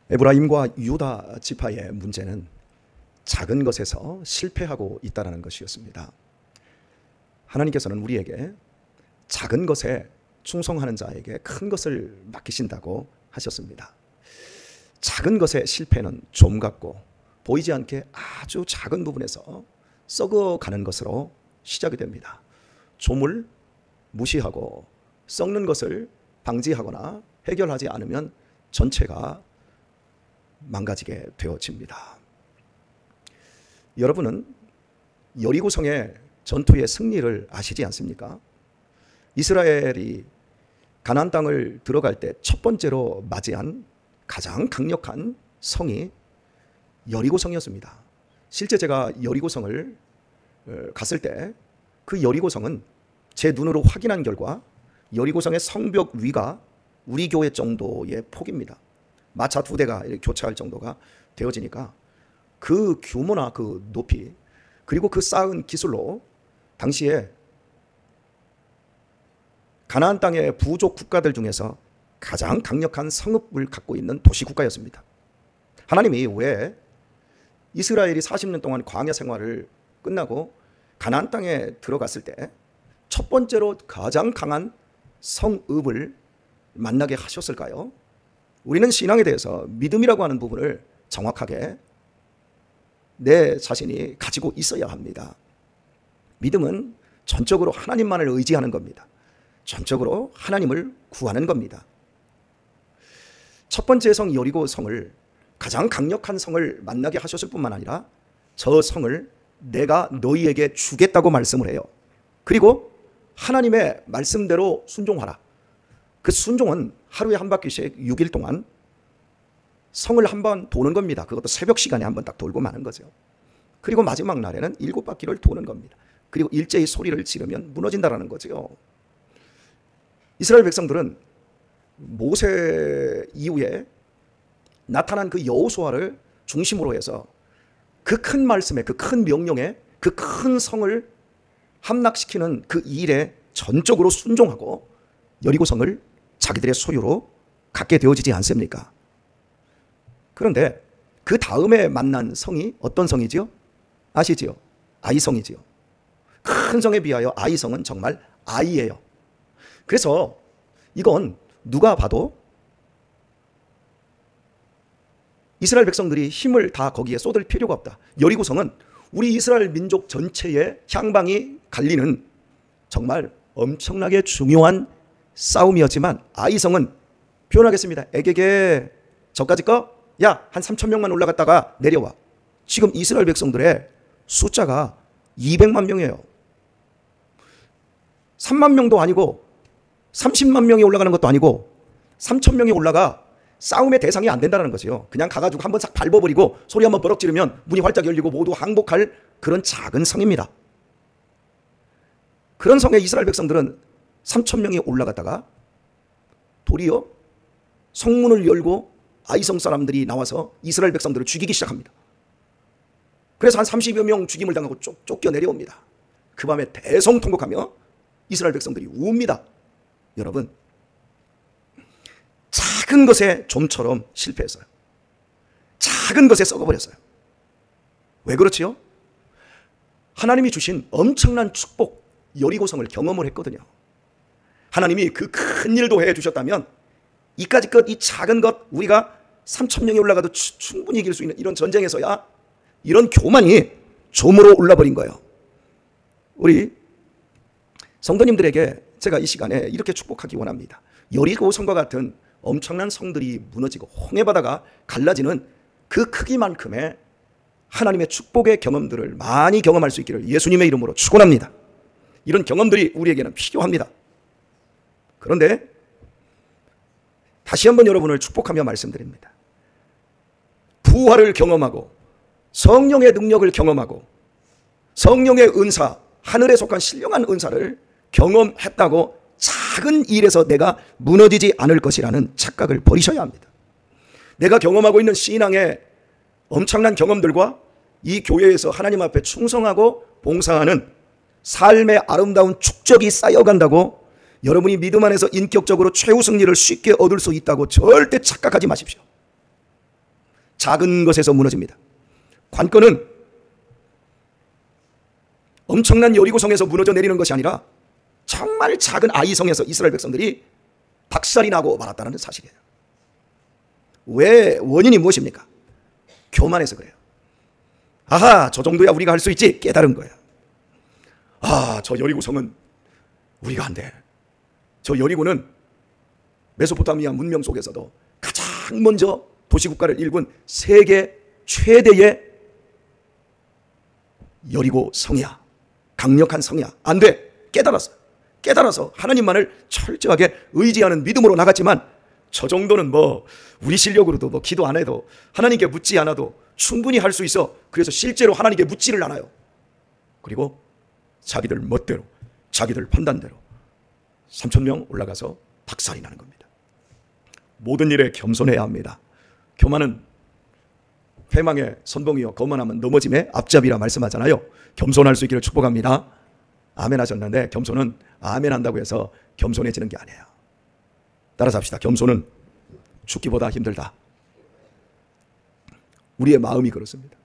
에브라임과 유다 지파의 문제는 작은 것에서 실패하고 있다는 것이었습니다. 하나님께서는 우리에게 작은 것에 충성하는 자에게 큰 것을 맡기신다고 하셨습니다. 작은 것의 실패는 좀 같고 보이지 않게 아주 작은 부분에서 썩어가는 것으로 시작이 됩니다. 좀을 무시하고 썩는 것을 방지하거나 해결하지 않으면 전체가 망가지게 되어집니다. 여러분은 여리고성의 전투의 승리를 아시지 않습니까? 이스라엘이 가나안 땅을 들어갈 때 첫 번째로 맞이한 가장 강력한 성이 여리고성이었습니다. 실제 제가 여리고성을 갔을 때 그 여리고성은 제 눈으로 확인한 결과 여리고성의 성벽 위가 우리 교회 정도의 폭입니다. 마차 2대가 이렇게 교차할 정도가 되어지니까 그 규모나 그 높이 그리고 그 쌓은 기술로 당시에 가나안 땅의 부족 국가들 중에서 가장 강력한 성읍을 갖고 있는 도시 국가였습니다. 하나님이 왜 이스라엘이 40년 동안 광야 생활을 끝나고 가나안 땅에 들어갔을 때 첫 번째로 가장 강한 성읍을 만나게 하셨을까요? 우리는 신앙에 대해서 믿음이라고 하는 부분을 정확하게 내 자신이 가지고 있어야 합니다. 믿음은 전적으로 하나님만을 의지하는 겁니다. 전적으로 하나님을 구하는 겁니다. 첫 번째 성 여리고성을 가장 강력한 성을 만나게 하셨을 뿐만 아니라 저 성을 내가 너희에게 주겠다고 말씀을 해요. 그리고 하나님의 말씀대로 순종하라. 그 순종은 하루에 한 바퀴씩 6일 동안 성을 한번 도는 겁니다. 그것도 새벽 시간에 한번 딱 돌고 마는 거죠. 그리고 마지막 날에는 7바퀴를 도는 겁니다. 그리고 일제히 소리를 지르면 무너진다라는 거죠. 이스라엘 백성들은 모세 이후에 나타난 그 여호수아를 중심으로 해서 그 큰 말씀에, 그 큰 명령에, 그 큰 성을 함락시키는 그 일에 전적으로 순종하고 여리고성을 자기들의 소유로 갖게 되어지지 않습니까? 그런데 그 다음에 만난 성이 어떤 성이지요? 아시지요? 아이성이지요. 큰 성에 비하여 아이성은 정말 아이예요. 그래서 이건 누가 봐도 이스라엘 백성들이 힘을 다 거기에 쏟을 필요가 없다. 여리고성은 우리 이스라엘 민족 전체의 향방이 갈리는 정말 엄청나게 중요한 싸움이었지만 아이성은 표현하겠습니다. 에게게 저까지 거? 야, 한 3,000명만 올라갔다가 내려와. 지금 이스라엘 백성들의 숫자가 200만 명이에요. 3만 명도 아니고 30만 명이 올라가는 것도 아니고 3,000명이 올라가 싸움의 대상이 안 된다는 거죠. 그냥 가가지고 한번 싹 밟아버리고 소리 한번 버럭 지르면 문이 활짝 열리고 모두 항복할 그런 작은 성입니다. 그런 성에 이스라엘 백성들은 3,000명이 올라갔다가 도리어 성문을 열고 아이성 사람들이 나와서 이스라엘 백성들을 죽이기 시작합니다. 그래서 한 30여 명 죽임을 당하고 쫓겨 내려옵니다. 그 밤에 대성통곡하며 이스라엘 백성들이 웁니다. 여러분, 작은 것에 좀처럼 실패했어요. 작은 것에 썩어버렸어요. 왜 그렇지요? 하나님이 주신 엄청난 축복, 여리고성을 경험을 했거든요. 하나님이 그 큰 일도 해주셨다면 이까지 것, 이 작은 것, 우리가 3,000명이 올라가도 충분히 이길 수 있는 이런 전쟁에서야 이런 교만이 좀으로 올라버린 거예요. 우리 성도님들에게 제가 이 시간에 이렇게 축복하기 원합니다. 여리고성과 같은 엄청난 성들이 무너지고 홍해바다가 갈라지는 그 크기만큼의 하나님의 축복의 경험들을 많이 경험할 수 있기를 예수님의 이름으로 축원합니다. 이런 경험들이 우리에게는 필요합니다. 그런데 다시 한번 여러분을 축복하며 말씀드립니다. 부활을 경험하고 성령의 능력을 경험하고 성령의 은사, 하늘에 속한 신령한 은사를 경험했다고 작은 일에서 내가 무너지지 않을 것이라는 착각을 버리셔야 합니다. 내가 경험하고 있는 신앙의 엄청난 경험들과 이 교회에서 하나님 앞에 충성하고 봉사하는 삶의 아름다운 축적이 쌓여간다고 여러분이 믿음 안에서 인격적으로 최후 승리를 쉽게 얻을 수 있다고 절대 착각하지 마십시오. 작은 것에서 무너집니다. 관건은 엄청난 여리고성에서 무너져 내리는 것이 아니라 정말 작은 아이성에서 이스라엘 백성들이 박살이 나고 말았다는 사실이에요. 왜? 원인이 무엇입니까? 교만해서 그래요. 아하, 저 정도야 우리가 할 수 있지. 깨달은 거예요. 아, 저 여리고성은 우리가 안 돼. 저 여리고는 메소포타미아 문명 속에서도 가장 먼저 도시국가를 일군 세계 최대의 여리고 성이야. 강력한 성이야. 안 돼. 깨달았어. 깨달아서 하나님만을 철저하게 의지하는 믿음으로 나갔지만 저 정도는 뭐 우리 실력으로도 뭐 기도 안 해도 하나님께 묻지 않아도 충분히 할 수 있어. 그래서 실제로 하나님께 묻지를 않아요. 그리고 자기들 멋대로, 자기들 판단대로 3,000명 올라가서 박살이 나는 겁니다. 모든 일에 겸손해야 합니다. 교만은 회망의 선봉이요 거만하면 넘어짐의 앞잡이라 말씀하잖아요. 겸손할 수 있기를 축복합니다. 아멘 하셨는데 겸손은 아멘 한다고 해서 겸손해지는 게 아니에요. 따라서 합시다. 겸손은 죽기보다 힘들다. 우리의 마음이 그렇습니다.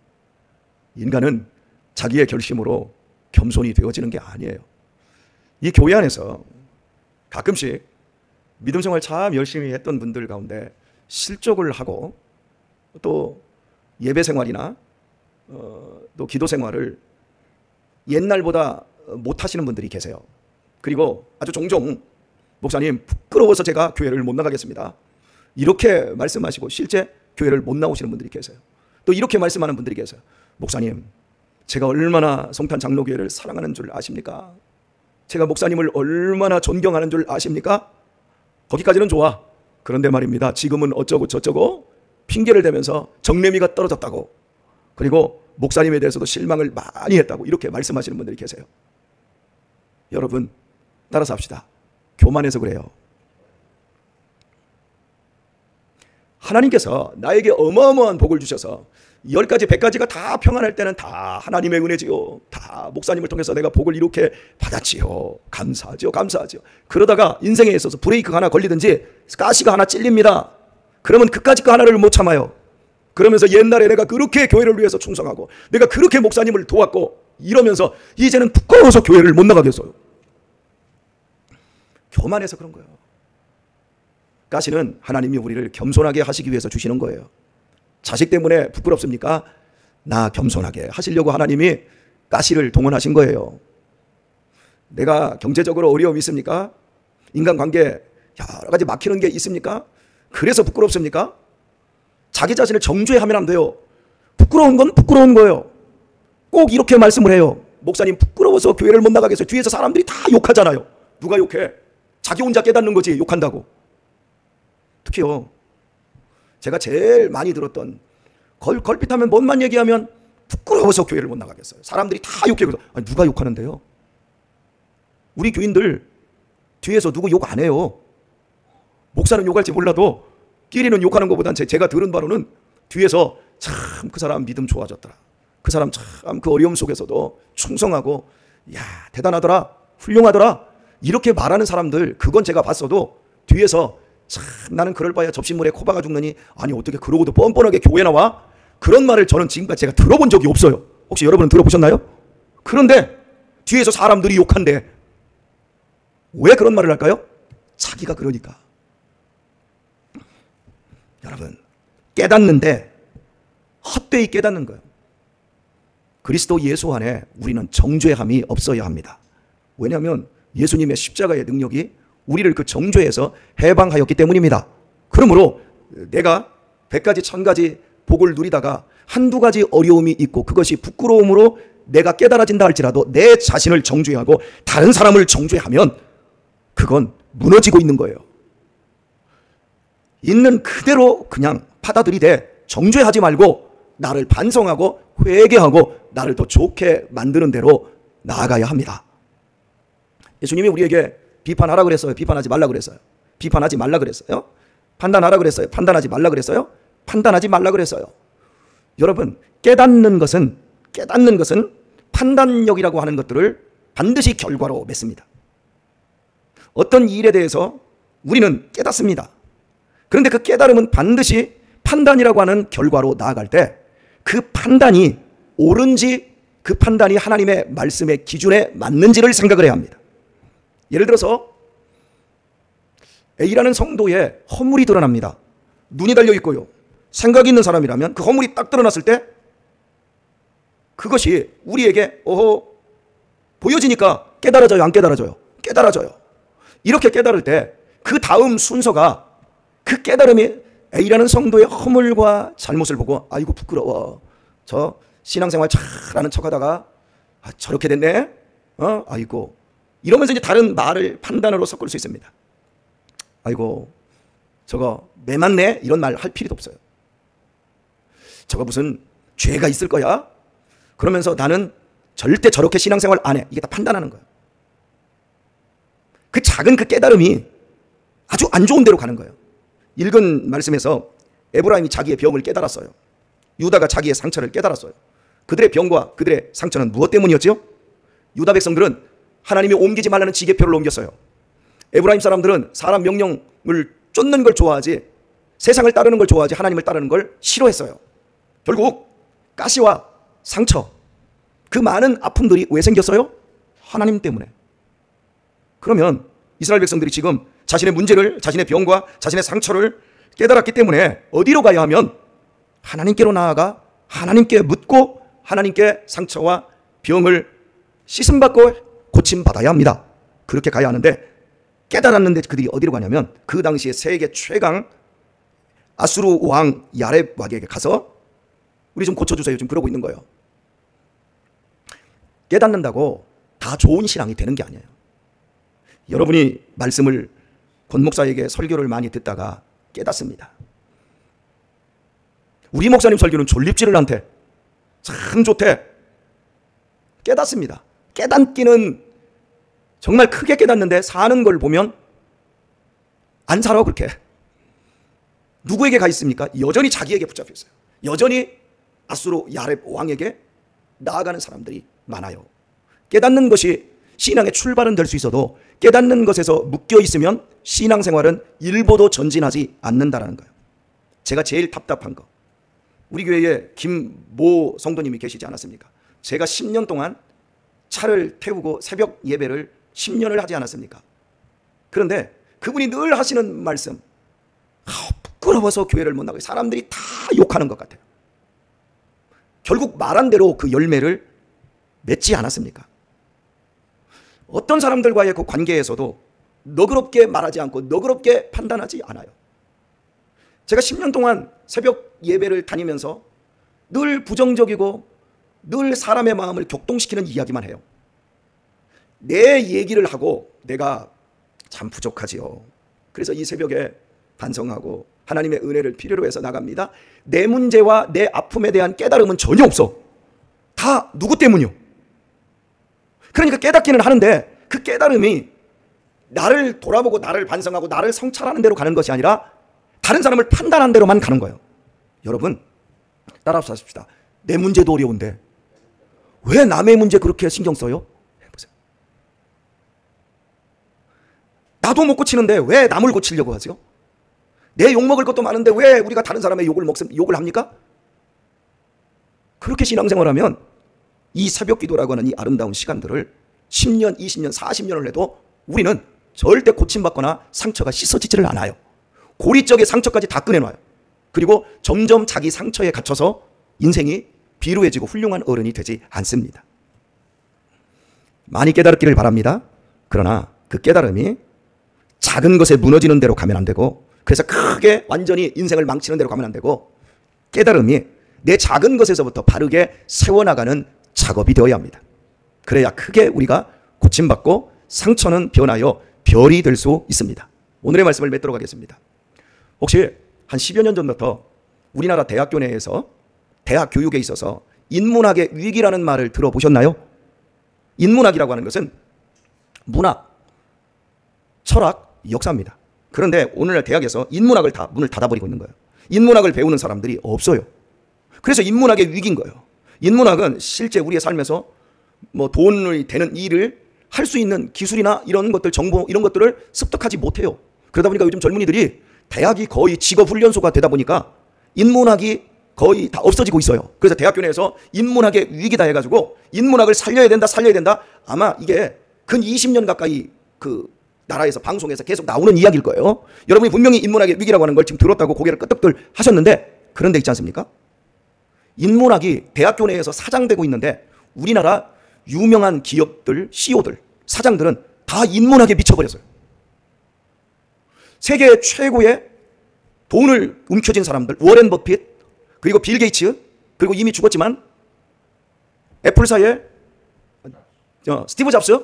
인간은 자기의 결심으로 겸손이 되어지는 게 아니에요. 이 교회 안에서 가끔씩 믿음 생활 참 열심히 했던 분들 가운데 실족을 하고 또 예배 생활이나 또 기도 생활을 옛날보다 못 하시는 분들이 계세요. 그리고 아주 종종 목사님 부끄러워서 제가 교회를 못 나가겠습니다. 이렇게 말씀하시고 실제 교회를 못 나오시는 분들이 계세요. 또 이렇게 말씀하는 분들이 계세요. 목사님, 제가 얼마나 성탄 장로교회를 사랑하는 줄 아십니까? 제가 목사님을 얼마나 존경하는 줄 아십니까? 거기까지는 좋아. 그런데 말입니다. 지금은 어쩌고 저쩌고 핑계를 대면서 정내미가 떨어졌다고, 그리고 목사님에 대해서도 실망을 많이 했다고 이렇게 말씀하시는 분들이 계세요. 여러분, 따라서 합시다. 교만해서 그래요. 하나님께서 나에게 어마어마한 복을 주셔서 10가지 100가지가 다 평안할 때는 다 하나님의 은혜지요. 다 목사님을 통해서 내가 복을 이렇게 받았지요. 감사하죠. 감사하죠. 그러다가 인생에 있어서 브레이크가 하나 걸리든지 가시가 하나 찔립니다. 그러면 그까짓 거 하나를 못 참아요. 그러면서 옛날에 내가 그렇게 교회를 위해서 충성하고 내가 그렇게 목사님을 도왔고 이러면서 이제는 부끄러워서 교회를 못 나가겠어요. 교만해서 그런 거예요. 가시는 하나님이 우리를 겸손하게 하시기 위해서 주시는 거예요. 자식 때문에 부끄럽습니까? 나 겸손하게 하시려고 하나님이 가시를 동원하신 거예요. 내가 경제적으로 어려움이 있습니까? 인간관계 여러 가지 막히는 게 있습니까? 그래서 부끄럽습니까? 자기 자신을 정죄하면 안 돼요. 부끄러운 건 부끄러운 거예요. 꼭 이렇게 말씀을 해요. 목사님 부끄러워서 교회를 못 나가겠어요. 뒤에서 사람들이 다 욕하잖아요. 누가 욕해? 자기 혼자 깨닫는 거지 욕한다고. 특히요, 제가 제일 많이 들었던 걸핏하면 뭔만 얘기하면 부끄러워서 교회를 못 나가겠어요. 사람들이 다 욕해. 아니, 누가 욕하는데요? 우리 교인들 뒤에서 누구 욕 안 해요. 목사는 욕할지 몰라도 끼리는 욕하는 것보단 제가 들은 바로는 뒤에서 참 그 사람 믿음 좋아졌더라. 그 사람 참 그 어려움 속에서도 충성하고 야 대단하더라. 훌륭하더라. 이렇게 말하는 사람들 그건 제가 봤어도 뒤에서 참 나는 그럴 바야 접시물에 코박아 죽느니 아니 어떻게 그러고도 뻔뻔하게 교회 나와? 그런 말을 저는 지금까지 제가 들어본 적이 없어요. 혹시 여러분은 들어보셨나요? 그런데 뒤에서 사람들이 욕한대. 왜 그런 말을 할까요? 자기가 그러니까. 여러분, 깨닫는데 헛되이 깨닫는 거예요. 그리스도 예수 안에 우리는 정죄함이 없어야 합니다. 왜냐하면 예수님의 십자가의 능력이 우리를 그 정죄에서 해방하였기 때문입니다. 그러므로 내가 100가지 1000가지 복을 누리다가 한두 가지 어려움이 있고 그것이 부끄러움으로 내가 깨달아진다 할지라도 내 자신을 정죄하고 다른 사람을 정죄하면 그건 무너지고 있는 거예요. 있는 그대로 그냥 받아들이되 정죄하지 말고 나를 반성하고 회개하고 나를 더 좋게 만드는 대로 나아가야 합니다. 예수님이 우리에게 비판하라 그랬어요? 비판하지 말라 그랬어요? 비판하지 말라 그랬어요? 판단하라 그랬어요? 판단하지 말라 그랬어요? 판단하지 말라 그랬어요. 여러분, 깨닫는 것은 판단력이라고 하는 것들을 반드시 결과로 맺습니다. 어떤 일에 대해서 우리는 깨닫습니다. 그런데 그 깨달음은 반드시 판단이라고 하는 결과로 나아갈 때 그 판단이 옳은지, 그 판단이 하나님의 말씀의 기준에 맞는지를 생각을 해야 합니다. 예를 들어서 A라는 성도의 허물이 드러납니다. 눈이 달려 있고요, 생각이 있는 사람이라면 그 허물이 딱 드러났을 때 그것이 우리에게 보여지니까 깨달아져요, 안 깨달아져요? 깨달아져요. 이렇게 깨달을 때 그 다음 순서가, 그 깨달음이 A라는 성도의 허물과 잘못을 보고 아이고 부끄러워, 저 신앙생활 잘하는 척하다가 저렇게 됐네, 아이고, 이러면서 이제 다른 말을 판단으로 섞을 수 있습니다. 아이고 저거 매 맞네, 이런 말 할 필요도 없어요. 저거 무슨 죄가 있을 거야? 그러면서 나는 절대 저렇게 신앙생활 안 해, 이게 다 판단하는 거예요. 그 작은 그 깨달음이 아주 안 좋은 데로 가는 거예요. 읽은 말씀에서 에브라임이 자기의 병을 깨달았어요. 유다가 자기의 상처를 깨달았어요. 그들의 병과 그들의 상처는 무엇 때문이었지요? 유다 백성들은 하나님이 옮기지 말라는 지계표를 옮겼어요. 에브라임 사람들은 사람 명령을 쫓는 걸 좋아하지, 세상을 따르는 걸 좋아하지, 하나님을 따르는 걸 싫어했어요. 결국 가시와 상처, 그 많은 아픔들이 왜 생겼어요? 하나님 때문에. 그러면 이스라엘 백성들이 지금 자신의 문제를, 자신의 병과 자신의 상처를 깨달았기 때문에 어디로 가야 하면 하나님께로 나아가 하나님께 묻고 하나님께 상처와 병을 씻음받고 고침받아야 합니다. 그렇게 가야 하는데, 깨달았는데 그들이 어디로 가냐면 그 당시에 세계 최강 아수르 왕 야렙 왕에게 가서 우리 좀 고쳐주세요, 지금 그러고 있는 거예요. 깨닫는다고 다 좋은 신앙이 되는 게 아니에요. 여러분이 말씀을 권 목사에게 설교를 많이 듣다가 깨닫습니다. 우리 목사님 설교는 졸립지를 않대, 참 좋대. 깨닫습니다. 깨닫기는 정말 크게 깨닫는데 사는 걸 보면 안 살아. 그렇게 누구에게 가 있습니까? 여전히 자기에게 붙잡혀 있어요. 여전히 아수르 야렙 왕에게 나아가는 사람들이 많아요. 깨닫는 것이 신앙의 출발은 될 수 있어도 깨닫는 것에서 묶여 있으면 신앙생활은 일보도 전진하지 않는다라는 거예요. 제가 제일 답답한 거, 우리 교회에 김모 성도님이 계시지 않았습니까? 제가 10년 동안 차를 태우고 새벽 예배를 10년을 하지 않았습니까? 그런데 그분이 늘 하시는 말씀, 부끄러워서 교회를 못 나가요. 사람들이 다 욕하는 것 같아요. 결국 말한 대로 그 열매를 맺지 않았습니까? 어떤 사람들과의 그 관계에서도 너그럽게 말하지 않고 너그럽게 판단하지 않아요. 제가 10년 동안 새벽 예배를 다니면서 늘 부정적이고 늘 사람의 마음을 격동시키는 이야기만 해요. 내 얘기를 하고 내가 참 부족하지요. 그래서 이 새벽에 반성하고 하나님의 은혜를 필요로 해서 나갑니다. 내 문제와 내 아픔에 대한 깨달음은 전혀 없어. 다 누구 때문이요? 그러니까 깨닫기는 하는데 그 깨달음이 나를 돌아보고 나를 반성하고 나를 성찰하는 대로 가는 것이 아니라 다른 사람을 판단하는 대로만 가는 거예요. 여러분 따라서 하십시다. 내 문제도 어려운데 왜 남의 문제 그렇게 신경 써요? 해보세요. 나도 못 고치는데 왜 남을 고치려고 하세요? 내 욕먹을 것도 많은데 왜 우리가 다른 사람의 욕을 합니까? 그렇게 신앙생활하면 이 새벽 기도라고 하는 이 아름다운 시간들을 10년, 20년, 40년을 해도 우리는 절대 고침받거나 상처가 씻어지지를 않아요. 고리적의 상처까지 다 꺼내놔요. 그리고 점점 자기 상처에 갇혀서 인생이 비루해지고 훌륭한 어른이 되지 않습니다. 많이 깨달았기를 바랍니다. 그러나 그 깨달음이 작은 것에 무너지는 대로 가면 안 되고, 그래서 크게 완전히 인생을 망치는 대로 가면 안 되고, 깨달음이 내 작은 것에서부터 바르게 세워나가는 작업이 되어야 합니다. 그래야 크게 우리가 고침받고 상처는 변하여 별이 될 수 있습니다. 오늘의 말씀을 맺도록 하겠습니다. 혹시 한 10여 년 전부터 우리나라 대학교 내에서 대학 교육에 있어서 인문학의 위기라는 말을 들어보셨나요? 인문학이라고 하는 것은 문학, 철학, 역사입니다. 그런데 오늘날 대학에서 인문학을 다 문을 닫아버리고 있는 거예요. 인문학을 배우는 사람들이 없어요. 그래서 인문학의 위기인 거예요. 인문학은 실제 우리의 삶에서 뭐 돈이 되는 일을 할 수 있는 기술이나 이런 것들, 정보 이런 것들을 습득하지 못해요. 그러다 보니까 요즘 젊은이들이 대학이 거의 직업훈련소가 되다 보니까 인문학이 거의 다 없어지고 있어요. 그래서 대학교 내에서 인문학의 위기다 해가지고 인문학을 살려야 된다, 살려야 된다. 아마 이게 근 20년 가까이 그 나라에서 방송에서 계속 나오는 이야기일 거예요. 여러분이 분명히 인문학의 위기라고 하는 걸 지금 들었다고 고개를 끄덕들 하셨는데, 그런데 있지 않습니까? 인문학이 대학교 내에서 사장되고 있는데 우리나라 유명한 기업들, CEO들, 사장들은 다 인문학에 미쳐버렸어요. 세계 최고의 돈을 움켜쥔 사람들, 워렌 버핏, 그리고 빌 게이츠, 그리고 이미 죽었지만 애플사의 스티브 잡스,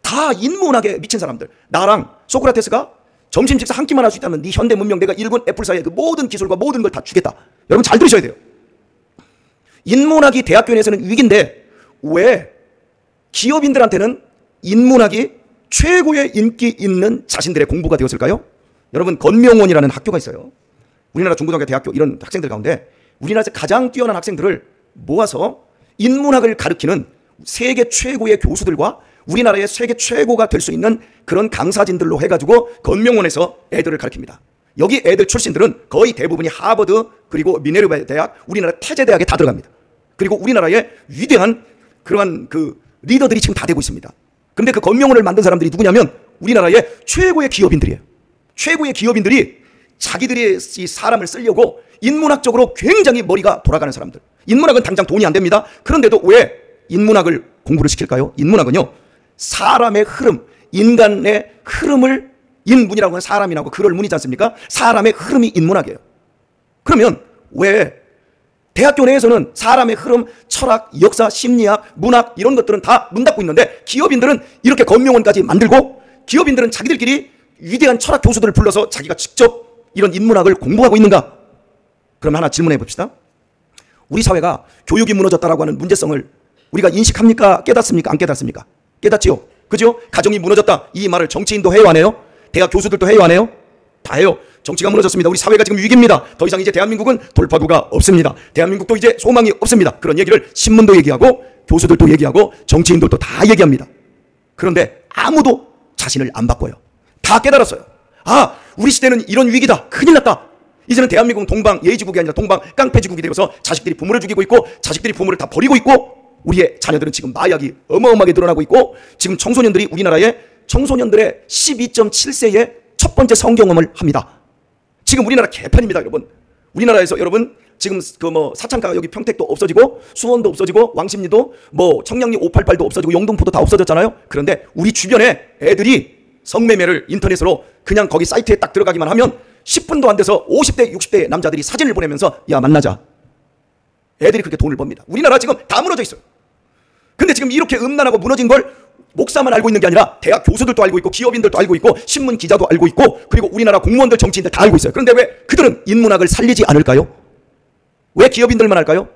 다 인문학에 미친 사람들. 나랑 소크라테스가 점심 식사 한 끼만 할 수 있다면 네 현대 문명, 내가 일군 애플사의 그 모든 기술과 모든 걸 다 주겠다. 여러분 잘 들으셔야 돼요. 인문학이 대학교 내에서는 위기인데 왜 기업인들한테는 인문학이 최고의 인기 있는 자신들의 공부가 되었을까요? 여러분, 건명원이라는 학교가 있어요. 우리나라 중고등학교, 대학교 이런 학생들 가운데 우리나라에서 가장 뛰어난 학생들을 모아서 인문학을 가르치는 세계 최고의 교수들과 우리나라의 세계 최고가 될 수 있는 그런 강사진들로 해가지고 건명원에서 애들을 가르칩니다. 여기 애들 출신들은 거의 대부분이 하버드, 그리고 미네르바 대학, 우리나라 태제대학에 다 들어갑니다. 그리고 우리나라의 위대한 그러한 그 리더들이 지금 다 되고 있습니다. 그런데 그 건명원을 만든 사람들이 누구냐면 우리나라의 최고의 기업인들이에요. 최고의 기업인들이 자기들이 이 사람을 쓰려고 인문학적으로 굉장히 머리가 돌아가는 사람들. 인문학은 당장 돈이 안 됩니다. 그런데도 왜 인문학을 공부를 시킬까요? 인문학은요, 사람의 흐름, 인간의 흐름을, 인문이라고 하는 사람이라고 그럴 문이지 않습니까? 사람의 흐름이 인문학이에요. 그러면 왜 대학교 내에서는 사람의 흐름, 철학, 역사, 심리학, 문학 이런 것들은 다 문 닫고 있는데 기업인들은 이렇게 건명원까지 만들고 기업인들은 자기들끼리 위대한 철학 교수들을 불러서 자기가 직접 이런 인문학을 공부하고 있는가? 그럼 하나 질문해 봅시다. 우리 사회가 교육이 무너졌다라고 하는 문제성을 우리가 인식합니까? 깨닫습니까? 안 깨닫습니까? 깨닫지요. 그죠? 가정이 무너졌다. 이 말을 정치인도 해요, 안 해요? 대학 교수들도 해요, 안 해요? 다 해요. 정치가 무너졌습니다. 우리 사회가 지금 위기입니다. 더 이상 이제 대한민국은 돌파구가 없습니다. 대한민국도 이제 소망이 없습니다. 그런 얘기를 신문도 얘기하고 교수들도 얘기하고 정치인들도 다 얘기합니다. 그런데 아무도 자신을 안 바꿔요. 다 깨달았어요. 아, 우리 시대는 이런 위기다. 큰일 났다. 이제는 대한민국은 동방 예의지국이 아니라 동방 깡패지국이 되어서 자식들이 부모를 죽이고 있고 자식들이 부모를 다 버리고 있고 우리의 자녀들은 지금 마약이 어마어마하게 늘어나고 있고 지금 청소년들이 우리나라의 청소년들의 12.7세의 첫 번째 성경험을 합니다. 지금 우리나라 개판입니다, 여러분. 우리나라에서 여러분 지금 그 뭐 사창가 여기 평택도 없어지고 수원도 없어지고 왕십리도 뭐 청량리 588도 없어지고 영등포도 다 없어졌잖아요. 그런데 우리 주변에 애들이 성매매를 인터넷으로 그냥 거기 사이트에 딱 들어가기만 하면 10분도 안 돼서 50대 60대 남자들이 사진을 보내면서 야 만나자. 애들이 그렇게 돈을 법니다. 우리나라 지금 다 무너져 있어요. 근데 지금 이렇게 음란하고 무너진 걸 목사만 알고 있는 게 아니라 대학 교수들도 알고 있고 기업인들도 알고 있고 신문 기자도 알고 있고 그리고 우리나라 공무원들 정치인들 다 알고 있어요. 그런데 왜 그들은 인문학을 살리지 않을까요? 왜 기업인들만 할까요?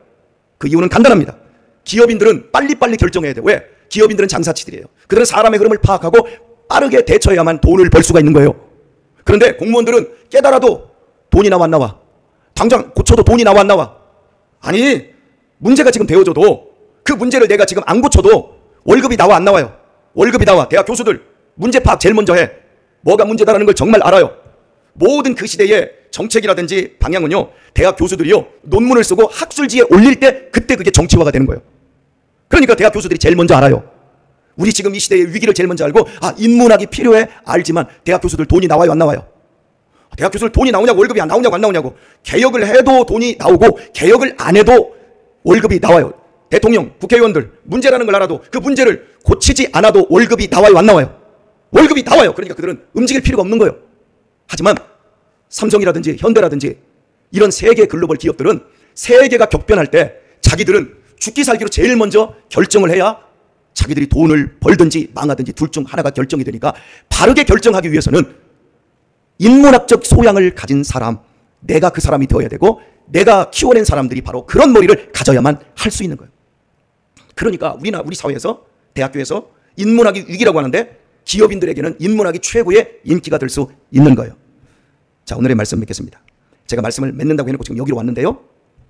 그 이유는 간단합니다. 기업인들은 빨리빨리 결정해야 돼요. 왜? 기업인들은 장사치들이에요. 그들은 사람의 흐름을 파악하고 빠르게 대처해야만 돈을 벌 수가 있는 거예요. 그런데 공무원들은 깨달아도 돈이 나와 안 나와? 당장 고쳐도 돈이 나와 안 나와? 아니, 문제가 지금 되어져도 그 문제를 내가 지금 안 고쳐도 월급이 나와 안 나와요? 월급이 나와. 대학 교수들 문제 파악 제일 먼저 해. 뭐가 문제다라는 걸 정말 알아요. 모든 그 시대의 정책이라든지 방향은요, 대학 교수들이요 논문을 쓰고 학술지에 올릴 때 그때 그게 정치화가 되는 거예요. 그러니까 대학 교수들이 제일 먼저 알아요. 우리 지금 이 시대의 위기를 제일 먼저 알고 아, 인문학이 필요해 알지만 대학 교수들 돈이 나와요, 안 나와요? 대학 교수들 돈이 나오냐고, 월급이 안 나오냐고, 안 나오냐고. 개혁을 해도 돈이 나오고 개혁을 안 해도 월급이 나와요. 대통령, 국회의원들 문제라는 걸 알아도 그 문제를 고치지 않아도 월급이 나와요, 안 나와요? 월급이 나와요. 그러니까 그들은 움직일 필요가 없는 거예요. 하지만 삼성이라든지 현대라든지 이런 세계 글로벌 기업들은 세계가 격변할 때 자기들은 죽기 살기로 제일 먼저 결정을 해야 자기들이 돈을 벌든지 망하든지 둘 중 하나가 결정이 되니까 바르게 결정하기 위해서는 인문학적 소양을 가진 사람, 내가 그 사람이 되어야 되고 내가 키워낸 사람들이 바로 그런 머리를 가져야만 할 수 있는 거예요. 그러니까 우리 사회에서 대학교에서 인문학이 위기라고 하는데 기업인들에게는 인문학이 최고의 인기가 될 수 있는 거예요. 자, 오늘의 말씀 맺겠습니다. 제가 말씀을 맺는다고 해놓고 지금 여기로 왔는데요.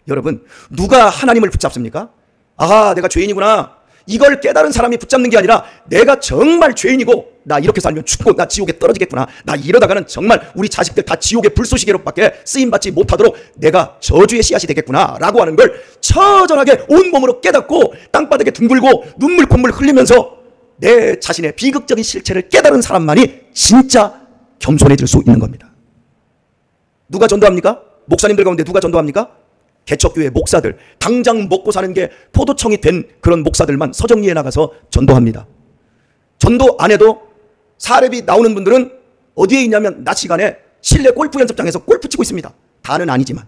여러분, 누가 하나님을 붙잡습니까? 아, 내가 죄인이구나. 이걸 깨달은 사람이 붙잡는 게 아니라 내가 정말 죄인이고 나 이렇게 살면 죽고 나 지옥에 떨어지겠구나, 나 이러다가는 정말 우리 자식들 다 지옥의 불쏘시개로밖에 쓰임받지 못하도록 내가 저주의 씨앗이 되겠구나 라고 하는 걸 처절하게 온몸으로 깨닫고 땅바닥에 둥글고 눈물 콧물 흘리면서 내 자신의 비극적인 실체를 깨달은 사람만이 진짜 겸손해질 수 있는 겁니다. 누가 전도합니까? 목사님들 가운데 누가 전도합니까? 개척교회 목사들, 당장 먹고 사는 게 포도청이 된 그런 목사들만 서정리에 나가서 전도합니다. 전도 안 해도 사례비 나오는 분들은 어디에 있냐면 낮 시간에 실내 골프 연습장에서 골프 치고 있습니다. 다는 아니지만.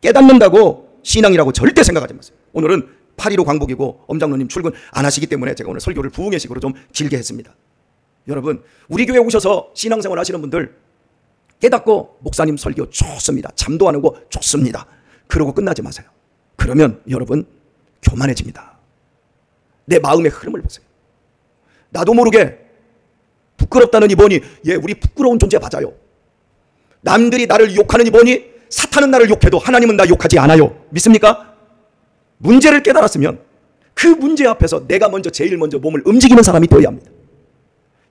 깨닫는다고 신앙이라고 절대 생각하지 마세요. 오늘은 8.15 광복이고 엄장로님 출근 안 하시기 때문에 제가 오늘 설교를 부흥회식으로 좀 길게 했습니다. 여러분, 우리 교회 오셔서 신앙생활 하시는 분들 깨닫고 목사님 설교 좋습니다, 잠도 안 오고 좋습니다, 그러고 끝나지 마세요. 그러면 여러분 교만해집니다. 내 마음의 흐름을 보세요. 나도 모르게 부끄럽다는 이번이 우리 부끄러운 존재 맞아요. 남들이 나를 욕하는 이번이 사탄은 나를 욕해도 하나님은 나 욕하지 않아요. 믿습니까? 문제를 깨달았으면 그 문제 앞에서 내가 제일 먼저 몸을 움직이는 사람이 되어야 합니다.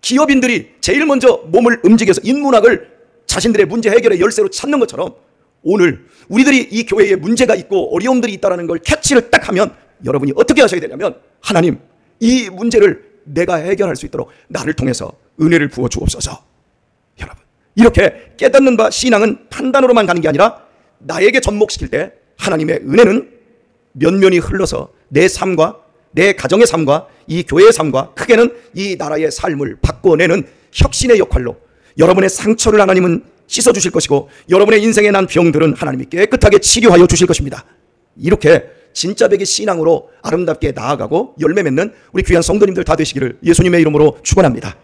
기업인들이 제일 먼저 몸을 움직여서 인문학을 자신들의 문제 해결의 열쇠로 찾는 것처럼 오늘 우리들이 이 교회에 문제가 있고 어려움들이 있다는 걸 캐치를 딱 하면 여러분이 어떻게 하셔야 되냐면, 하나님, 이 문제를 내가 해결할 수 있도록 나를 통해서 은혜를 부어 주옵소서. 여러분, 이렇게 깨닫는 바 신앙은 판단으로만 가는 게 아니라 나에게 접목시킬 때 하나님의 은혜는 면면이 흘러서 내 삶과 내 가정의 삶과 이 교회의 삶과 크게는 이 나라의 삶을 바꿔내는 혁신의 역할로 여러분의 상처를 하나님은 씻어주실 것이고 여러분의 인생에 난 병들은 하나님이 깨끗하게 치료하여 주실 것입니다. 이렇게 진짜 백의 신앙으로 아름답게 나아가고 열매 맺는 우리 귀한 성도님들 다 되시기를 예수님의 이름으로 축원합니다.